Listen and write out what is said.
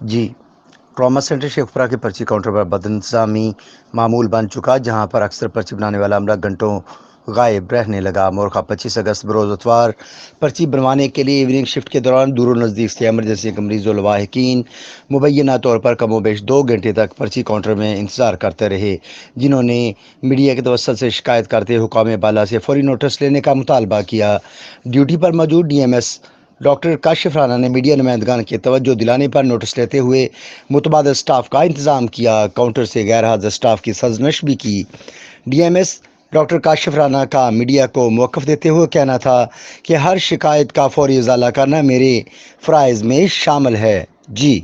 جی، trauma centre شیخپورہ کے پرچی counter پر بدانتظامی معمول بن چکا، جہاں پر اکثر پرچی بنانے والا عملہ گھنٹوں غائب رہنے لگا۔ مورخہ 25 اگست بروز اتوار پرچی بنوانے کے لیے ایوننگ شفٹ کے دوران دور و نزدیک سے ایمرجنسی کے مریض و لواحقین مبینہ طور پر کم و بیش 2 گھنٹے تک پرچی کاؤنٹر میں انتظار کرتے رہے، جنہوں نے میڈیا کے توسط سے شکایت کرتے حکام بالا سے فوری نوٹس لینے کا مطالبہ کیا۔ ڈیوٹی پر موجود D M S doctor Kashif Rana نے میڈیا نمائندگان کے توجہ دلانے پر نوٹس لیتے ہوئے متبادل سٹاف کا انتظام کیا۔ کاؤنٹر سے غیر حاضر سٹاف کی سرزنش بھی کی۔ D M S doctor Kashif Rana کا میڈیا کو موقف دیتے ہوئے کہنا تھا کہ ہر شکایت کا فوری ازالہ کرنا میرے فرائض میں شامل ہے۔ جی